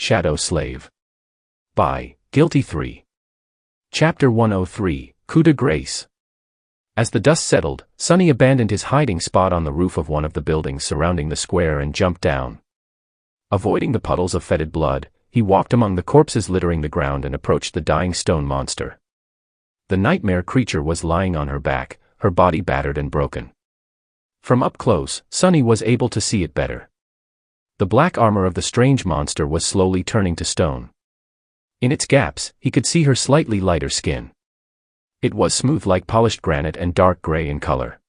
Shadow Slave. By Guiltythree. Chapter 103, Coup de Grace. As the dust settled, Sonny abandoned his hiding spot on the roof of one of the buildings surrounding the square and jumped down. Avoiding the puddles of fetid blood, he walked among the corpses littering the ground and approached the dying stone monster. The nightmare creature was lying on her back, her body battered and broken. From up close, Sonny was able to see it better. The black armor of the strange monster was slowly turning to stone. In its gaps, he could see her slightly lighter skin. It was smooth like polished granite and dark gray in color.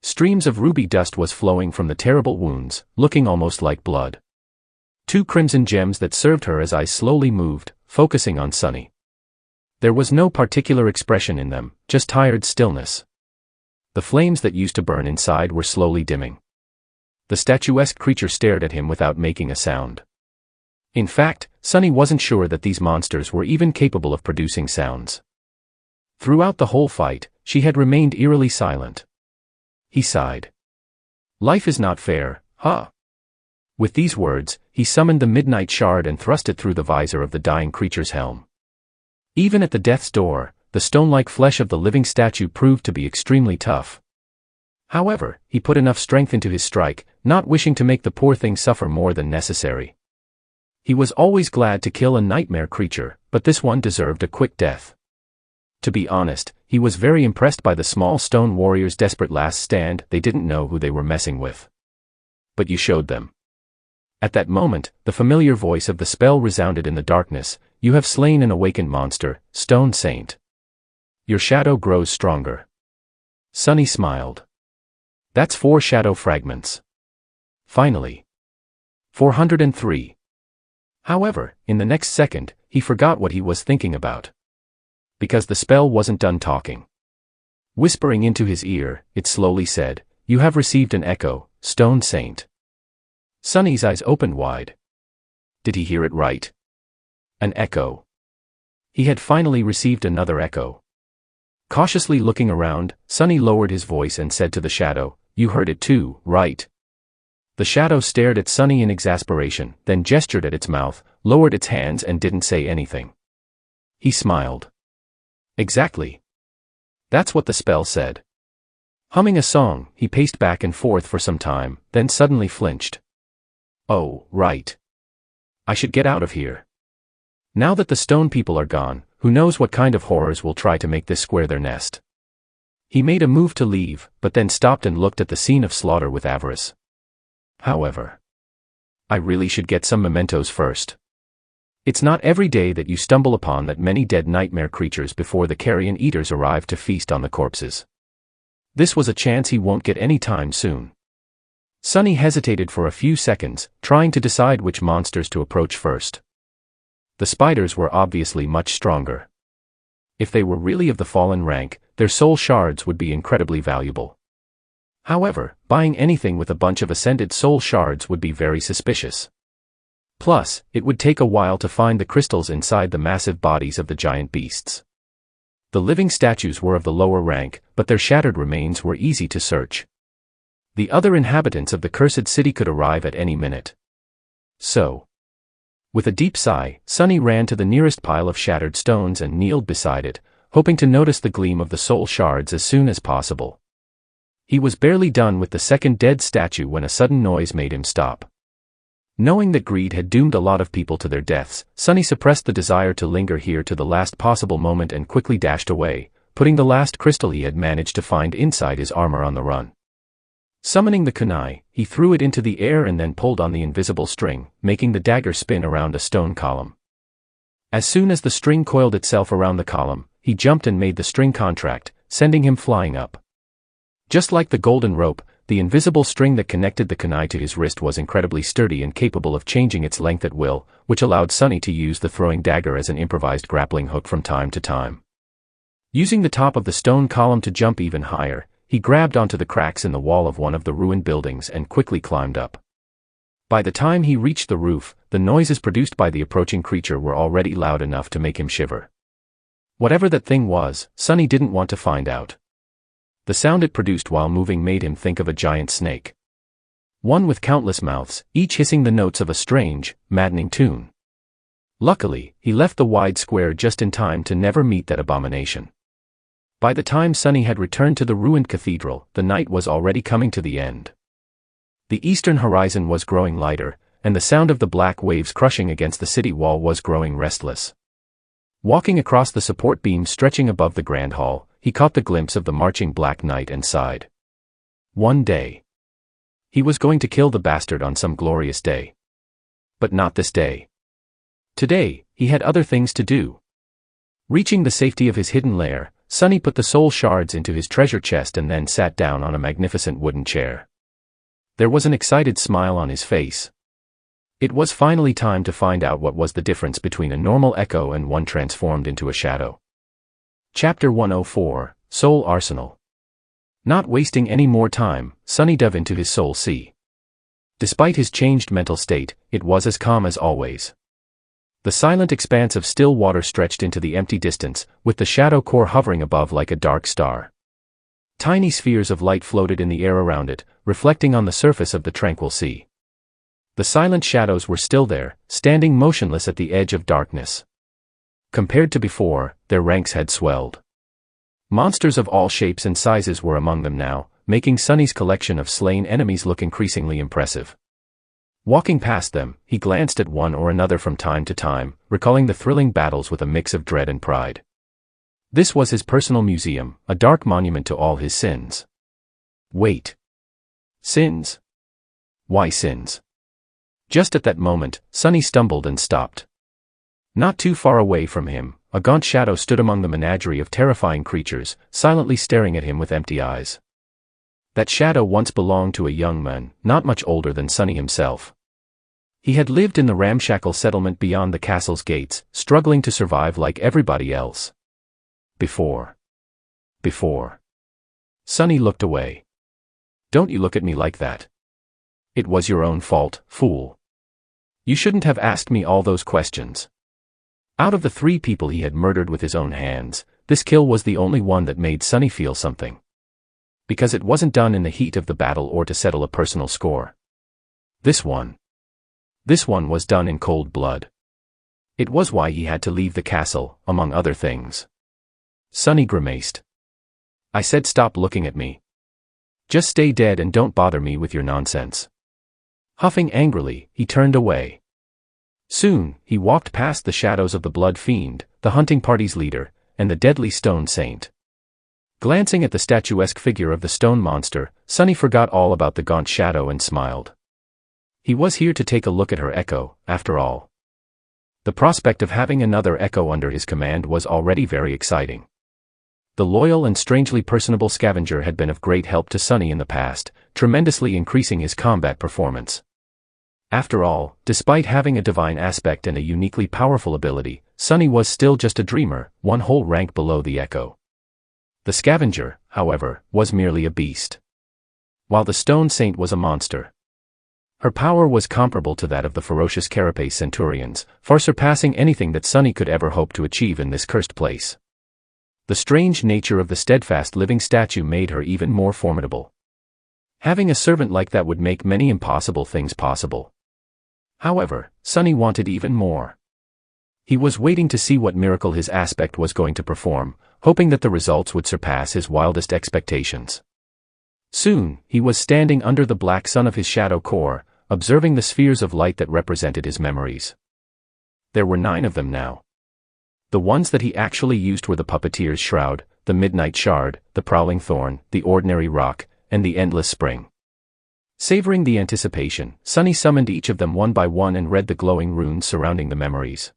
Streams of ruby dust was flowing from the terrible wounds, looking almost like blood. Two crimson gems that served her as eyes slowly moved, focusing on Sonny. There was no particular expression in them, just tired stillness. The flames that used to burn inside were slowly dimming. The statuesque creature stared at him without making a sound. In fact, Sonny wasn't sure that these monsters were even capable of producing sounds. Throughout the whole fight, she had remained eerily silent. He sighed. "Life is not fair, huh?" With these words, he summoned the midnight shard and thrust it through the visor of the dying creature's helm. Even at the death's door, the stone-like flesh of the living statue proved to be extremely tough. However, he put enough strength into his strike, not wishing to make the poor thing suffer more than necessary. He was always glad to kill a nightmare creature, but this one deserved a quick death. To be honest, he was very impressed by the small stone warrior's desperate last stand. They didn't know who they were messing with. "But you showed them." At that moment, the familiar voice of the spell resounded in the darkness. "You have slain an awakened monster, Stone Saint. Your shadow grows stronger." Sonny smiled. "That's 4 shadow fragments. Finally. 403. However, in the next second, he forgot what he was thinking about. Because the spell wasn't done talking. Whispering into his ear, it slowly said, "You have received an echo, Stone Saint." Sonny's eyes opened wide. Did he hear it right? An echo. He had finally received another echo. Cautiously looking around, Sonny lowered his voice and said to the shadow, "You heard it too, right?" The shadow stared at Sonny in exasperation, then gestured at its mouth, lowered its hands and didn't say anything. He smiled. "Exactly. That's what the spell said." Humming a song, he paced back and forth for some time, then suddenly flinched. "Oh, right. I should get out of here. Now that the stone people are gone, who knows what kind of horrors will try to make this square their nest." He made a move to leave, but then stopped and looked at the scene of slaughter with avarice. "However, I really should get some mementos first. It's not every day that you stumble upon that many dead nightmare creatures before the carrion eaters arrive to feast on the corpses. This was a chance he won't get any time soon." Sonny hesitated for a few seconds, trying to decide which monsters to approach first. The spiders were obviously much stronger. If they were really of the fallen rank, their soul shards would be incredibly valuable. However, buying anything with a bunch of ascended soul shards would be very suspicious. Plus, it would take a while to find the crystals inside the massive bodies of the giant beasts. The living statues were of the lower rank, but their shattered remains were easy to search. The other inhabitants of the cursed city could arrive at any minute. So, with a deep sigh, Sonny ran to the nearest pile of shattered stones and kneeled beside it, hoping to notice the gleam of the soul shards as soon as possible. He was barely done with the second dead statue when a sudden noise made him stop. Knowing that greed had doomed a lot of people to their deaths, Sonny suppressed the desire to linger here to the last possible moment and quickly dashed away, putting the last crystal he had managed to find inside his armor on the run. Summoning the kunai, he threw it into the air and then pulled on the invisible string, making the dagger spin around a stone column. As soon as the string coiled itself around the column, he jumped and made the string contract, sending him flying up. Just like the golden rope, the invisible string that connected the kunai to his wrist was incredibly sturdy and capable of changing its length at will, which allowed Sonny to use the throwing dagger as an improvised grappling hook from time to time. Using the top of the stone column to jump even higher, he grabbed onto the cracks in the wall of one of the ruined buildings and quickly climbed up. By the time he reached the roof, the noises produced by the approaching creature were already loud enough to make him shiver. Whatever that thing was, Sonny didn't want to find out. The sound it produced while moving made him think of a giant snake. One with countless mouths, each hissing the notes of a strange, maddening tune. Luckily, he left the wide square just in time to never meet that abomination. By the time Sunny had returned to the ruined cathedral, the night was already coming to the end. The eastern horizon was growing lighter, and the sound of the black waves crushing against the city wall was growing restless. Walking across the support beams stretching above the grand hall, he caught the glimpse of the marching Black Knight and sighed. One day. He was going to kill the bastard on some glorious day. But not this day. Today, he had other things to do. Reaching the safety of his hidden lair, Sunny put the soul shards into his treasure chest and then sat down on a magnificent wooden chair. There was an excited smile on his face. It was finally time to find out what was the difference between a normal echo and one transformed into a shadow. Chapter 104, Soul Arsenal. Not wasting any more time, Sunny dove into his soul sea. Despite his changed mental state, it was as calm as always. The silent expanse of still water stretched into the empty distance, with the shadow core hovering above like a dark star. Tiny spheres of light floated in the air around it, reflecting on the surface of the tranquil sea. The silent shadows were still there, standing motionless at the edge of darkness. Compared to before, their ranks had swelled. Monsters of all shapes and sizes were among them now, making Sunny's collection of slain enemies look increasingly impressive. Walking past them, he glanced at one or another from time to time, recalling the thrilling battles with a mix of dread and pride. This was his personal museum, a dark monument to all his sins. Wait. Sins? Why sins? Just at that moment, Sunny stumbled and stopped. Not too far away from him, a gaunt shadow stood among the menagerie of terrifying creatures, silently staring at him with empty eyes. That shadow once belonged to a young man, not much older than Sunny himself. He had lived in the ramshackle settlement beyond the castle's gates, struggling to survive like everybody else. Before. Sunny looked away. Don't you look at me like that. It was your own fault, fool. You shouldn't have asked me all those questions. Out of the 3 people he had murdered with his own hands, this kill was the only one that made Sunny feel something. Because it wasn't done in the heat of the battle or to settle a personal score. This one was done in cold blood. It was why he had to leave the castle, among other things. Sunny grimaced. I said stop looking at me. Just stay dead and don't bother me with your nonsense. Huffing angrily, he turned away. Soon, he walked past the shadows of the Blood Fiend, the hunting party's leader, and the deadly Stone Saint. Glancing at the statuesque figure of the stone monster, Sunny forgot all about the gaunt shadow and smiled. He was here to take a look at her echo, after all. The prospect of having another echo under his command was already very exciting. The loyal and strangely personable scavenger had been of great help to Sunny in the past, tremendously increasing his combat performance. After all, despite having a divine aspect and a uniquely powerful ability, Sunny was still just a dreamer, one whole rank below the echo. The scavenger, however, was merely a beast. While the Stone Saint was a monster. Her power was comparable to that of the ferocious carapace centurions, far surpassing anything that Sunny could ever hope to achieve in this cursed place. The strange nature of the steadfast living statue made her even more formidable. Having a servant like that would make many impossible things possible. However, Sunny wanted even more. He was waiting to see what miracle his aspect was going to perform, hoping that the results would surpass his wildest expectations. Soon, he was standing under the black sun of his shadow core, observing the spheres of light that represented his memories. There were 9 of them now. The ones that he actually used were the Puppeteer's Shroud, the Midnight Shard, the Prowling Thorn, the Ordinary Rock, and the Endless Spring. Savoring the anticipation, Sunny summoned each of them one by one and read the glowing runes surrounding the memories.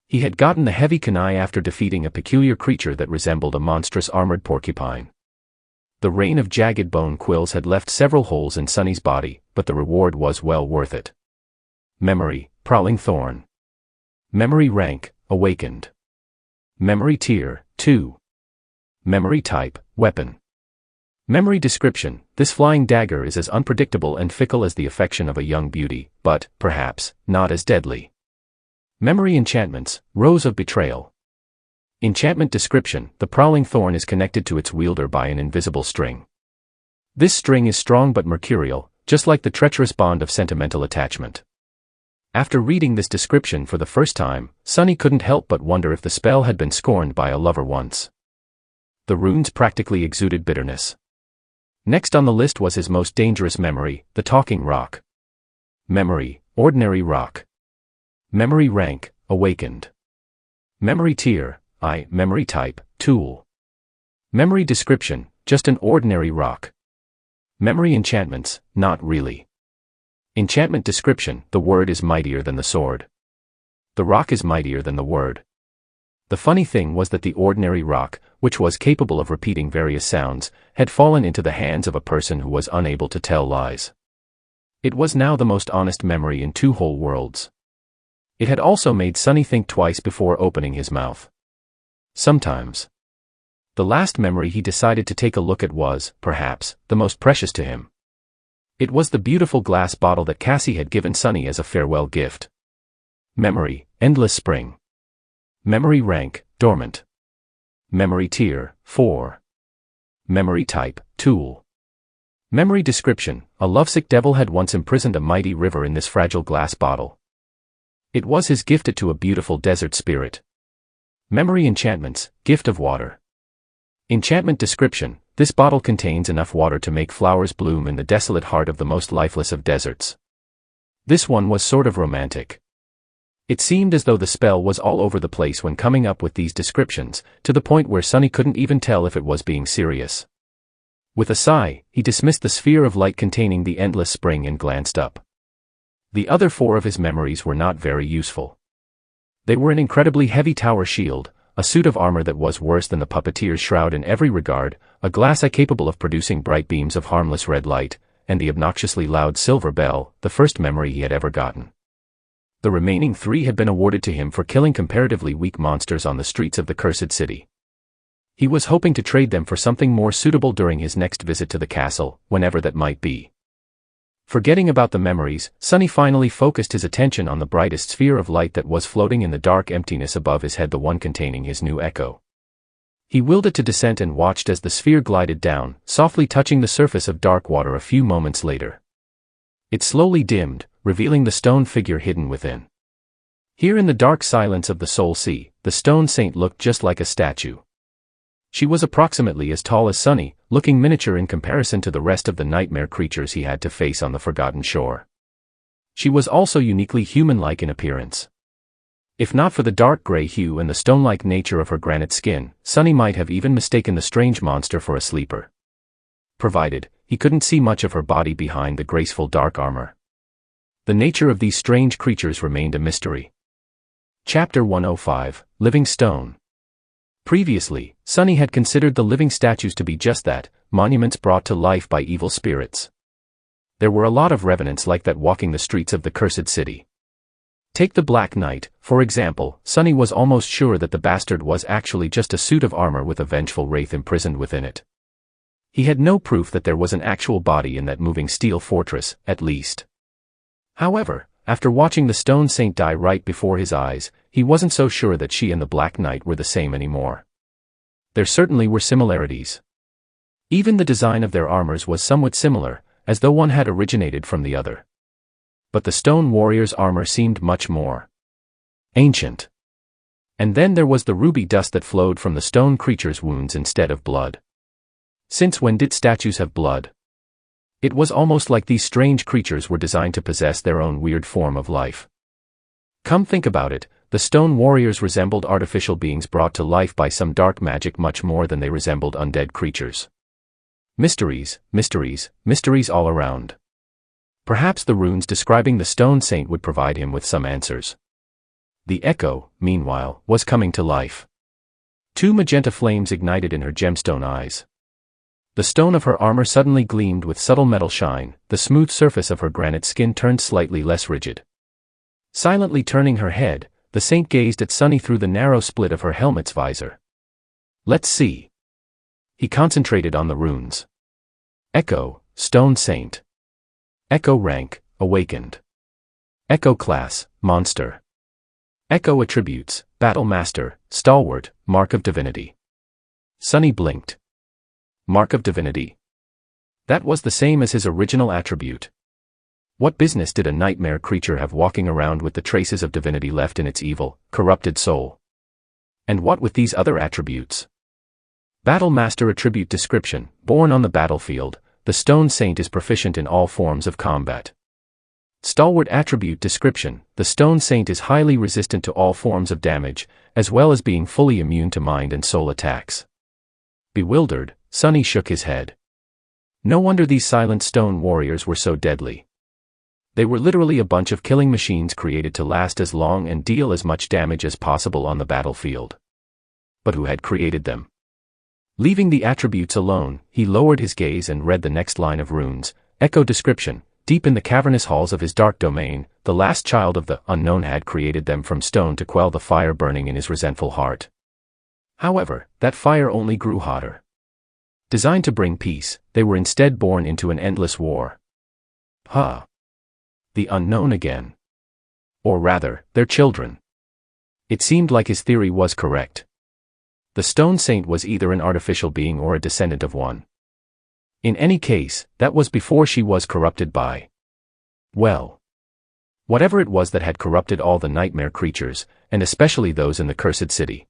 He had gotten the heavy kunai after defeating a peculiar creature that resembled a monstrous armored porcupine. The rain of jagged bone quills had left several holes in Sunny's body, but the reward was well worth it. Memory, Prowling Thorn. Memory rank, Awakened. Memory tier, 2. Memory type, Weapon. Memory description: this flying dagger is as unpredictable and fickle as the affection of a young beauty, but, perhaps, not as deadly. Memory enchantments: Rose of Betrayal. Enchantment description: the Prowling Thorn is connected to its wielder by an invisible string. This string is strong but mercurial, just like the treacherous bond of sentimental attachment. After reading this description for the first time, Sunny couldn't help but wonder if the spell had been scorned by a lover once. The runes practically exuded bitterness. Next on the list was his most dangerous memory, the Talking Rock. Memory, ordinary rock. Memory rank, awakened. Memory tier, I, memory type, tool. Memory description, just an ordinary rock. Memory enchantments, not really. Enchantment description, the word is mightier than the sword. The rock is mightier than the word. The funny thing was that the ordinary rock, which was capable of repeating various sounds, had fallen into the hands of a person who was unable to tell lies. It was now the most honest memory in two whole worlds. It had also made Sunny think twice before opening his mouth. Sometimes. The last memory he decided to take a look at was, perhaps, the most precious to him. It was the beautiful glass bottle that Cassie had given Sunny as a farewell gift. Memory, endless spring. Memory rank, dormant. Memory tier, 4. Memory type, tool. Memory description, a lovesick devil had once imprisoned a mighty river in this fragile glass bottle. It was his gifted to a beautiful desert spirit. Memory enchantments, gift of water. Enchantment description, this bottle contains enough water to make flowers bloom in the desolate heart of the most lifeless of deserts. This one was sort of romantic. It seemed as though the spell was all over the place when coming up with these descriptions, to the point where Sunny couldn't even tell if it was being serious. With a sigh, he dismissed the sphere of light containing the endless spring and glanced up. The other 4 of his memories were not very useful. They were an incredibly heavy tower shield, a suit of armor that was worse than the puppeteer's shroud in every regard, a glass eye capable of producing bright beams of harmless red light, and the obnoxiously loud silver bell, the first memory he had ever gotten. The remaining 3 had been awarded to him for killing comparatively weak monsters on the streets of the cursed city. He was hoping to trade them for something more suitable during his next visit to the castle, whenever that might be. Forgetting about the memories, Sunny finally focused his attention on the brightest sphere of light that was floating in the dark emptiness above his head, the one containing his new echo. He willed it to descent and watched as the sphere glided down, softly touching the surface of dark water a few moments later. It slowly dimmed, revealing the stone figure hidden within. Here in the dark silence of the Soul Sea, the stone saint looked just like a statue. She was approximately as tall as Sunny, looking miniature in comparison to the rest of the nightmare creatures he had to face on the forgotten shore. She was also uniquely human-like in appearance. If not for the dark gray hue and the stone-like nature of her granite skin, Sunny might have even mistaken the strange monster for a sleeper. Provided, he couldn't see much of her body behind the graceful dark armor. The nature of these strange creatures remained a mystery. Chapter 105, Living Stone. Previously, Sunny had considered the living statues to be just that, monuments brought to life by evil spirits. There were a lot of revenants like that walking the streets of the cursed city. Take the Black Knight, for example. Sunny was almost sure that the bastard was actually just a suit of armor with a vengeful wraith imprisoned within it. He had no proof that there was an actual body in that moving steel fortress, at least. However, after watching the stone saint die right before his eyes, he wasn't so sure that she and the Black Knight were the same anymore. There certainly were similarities. Even the design of their armors was somewhat similar, as though one had originated from the other. But the stone warrior's armor seemed much more ancient. And then there was the ruby dust that flowed from the stone creature's wounds instead of blood. Since when did statues have blood? It was almost like these strange creatures were designed to possess their own weird form of life. Come think about it, the stone warriors resembled artificial beings brought to life by some dark magic much more than they resembled undead creatures. Mysteries, mysteries, mysteries all around. Perhaps the runes describing the stone saint would provide him with some answers. The echo, meanwhile, was coming to life. 2 magenta flames ignited in her gemstone eyes. The stone of her armor suddenly gleamed with subtle metal shine, the smooth surface of her granite skin turned slightly less rigid. Silently turning her head, the saint gazed at Sunny through the narrow split of her helmet's visor. Let's see. He concentrated on the runes. Echo, Stone Saint. Echo rank, Awakened. Echo class, Monster. Echo attributes, Battle Master, Stalwart, Mark of Divinity. Sunny blinked. Mark of Divinity. That was the same as his original attribute. What business did a nightmare creature have walking around with the traces of divinity left in its evil, corrupted soul? And what with these other attributes? Battle Master Attribute Description: born on the battlefield, the Stone Saint is proficient in all forms of combat. Stalwart Attribute Description: the Stone Saint is highly resistant to all forms of damage, as well as being fully immune to mind and soul attacks. Bewildered, Sunny shook his head. No wonder these silent stone warriors were so deadly. They were literally a bunch of killing machines created to last as long and deal as much damage as possible on the battlefield. But who had created them? Leaving the attributes alone, he lowered his gaze and read the next line of runes. Echo Description: deep in the cavernous halls of his dark domain, the last child of the unknown had created them from stone to quell the fire burning in his resentful heart. However, that fire only grew hotter. Designed to bring peace, they were instead born into an endless war. The unknown again. Or rather, their children. It seemed like his theory was correct. The Stone Saint was either an artificial being or a descendant of one. In any case, that was before she was corrupted by, well, whatever it was that had corrupted all the nightmare creatures, and especially those in the cursed city.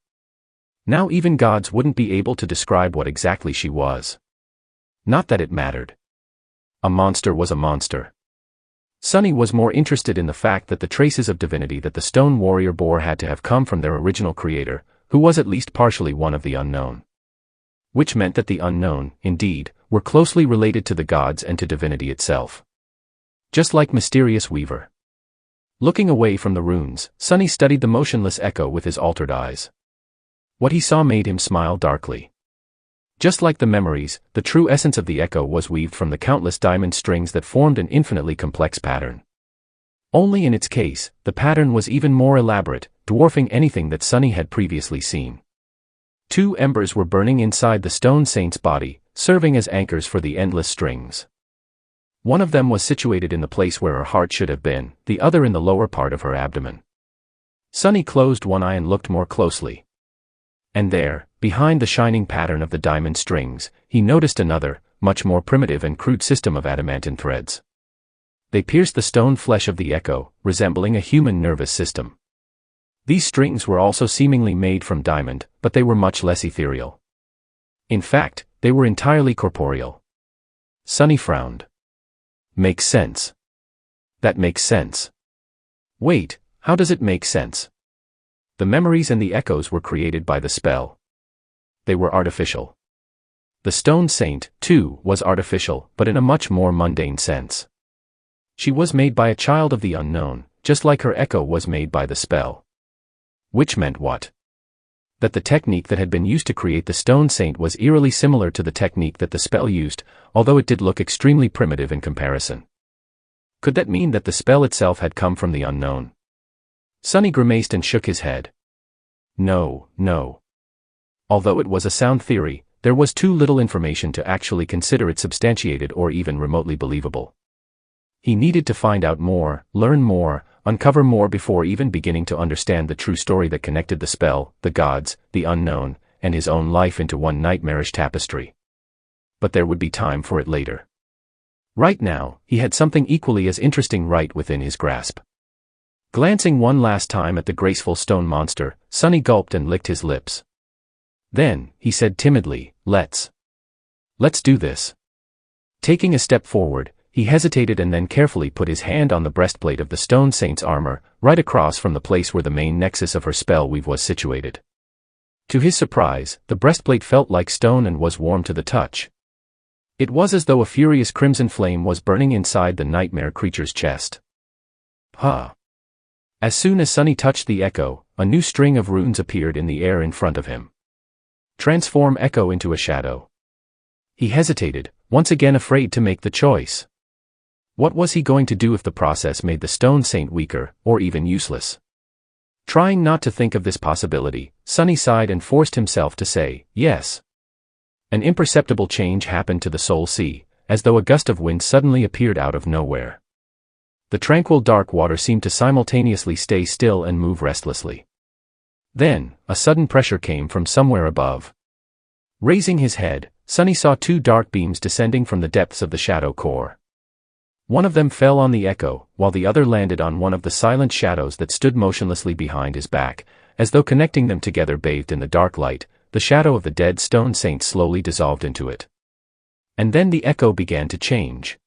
Now even gods wouldn't be able to describe what exactly she was. Not that it mattered. A monster was a monster. Sunny was more interested in the fact that the traces of divinity that the stone warrior bore had to have come from their original creator, who was at least partially one of the unknown. Which meant that the unknown, indeed, were closely related to the gods and to divinity itself. Just like Mysterious Weaver. Looking away from the runes, Sunny studied the motionless echo with his altered eyes. What he saw made him smile darkly. Just like the memories, the true essence of the echo was weaved from the countless diamond strings that formed an infinitely complex pattern. Only in its case, the pattern was even more elaborate, dwarfing anything that Sunny had previously seen. 2 embers were burning inside the Stone Saint's body, serving as anchors for the endless strings. One of them was situated in the place where her heart should have been, the other in the lower part of her abdomen. Sunny closed one eye and looked more closely. And there, behind the shining pattern of the diamond strings, he noticed another, much more primitive and crude system of adamantine threads. They pierced the stone flesh of the echo, resembling a human nervous system. These strings were also seemingly made from diamond, but they were much less ethereal. In fact, they were entirely corporeal. Sunny frowned. Makes sense. That makes sense. Wait, how does it make sense? The memories and the echoes were created by the spell. They were artificial. The Stone Saint, too, was artificial, but in a much more mundane sense. She was made by a child of the unknown, just like her echo was made by the spell. Which meant what? That the technique that had been used to create the Stone Saint was eerily similar to the technique that the spell used, although it did look extremely primitive in comparison. Could that mean that the spell itself had come from the unknown? Sunny grimaced and shook his head. No. Although it was a sound theory, there was too little information to actually consider it substantiated or even remotely believable. He needed to find out more, learn more, uncover more before even beginning to understand the true story that connected the spell, the gods, the unknown, and his own life into one nightmarish tapestry. But there would be time for it later. Right now, he had something equally as interesting right within his grasp. Glancing one last time at the graceful stone monster, Sunny gulped and licked his lips. Then, he said timidly, Let's do this. Taking a step forward, he hesitated and then carefully put his hand on the breastplate of the Stone Saint's armor, right across from the place where the main nexus of her spell weave was situated. To his surprise, the breastplate felt like stone and was warm to the touch. It was as though a furious crimson flame was burning inside the nightmare creature's chest. As soon as Sunny touched the echo, a new string of runes appeared in the air in front of him. Transform echo into a shadow. He hesitated, once again afraid to make the choice. What was he going to do if the process made the Stone Saint weaker, or even useless? Trying not to think of this possibility, Sunny sighed and forced himself to say, yes. An imperceptible change happened to the soul sea, as though a gust of wind suddenly appeared out of nowhere. The tranquil dark water seemed to simultaneously stay still and move restlessly. Then, a sudden pressure came from somewhere above. Raising his head, Sunny saw 2 dark beams descending from the depths of the shadow core. One of them fell on the echo, while the other landed on one of the silent shadows that stood motionlessly behind his back, as though connecting them together. Bathed in the dark light, the shadow of the dead stone saint slowly dissolved into it. And then the echo began to change.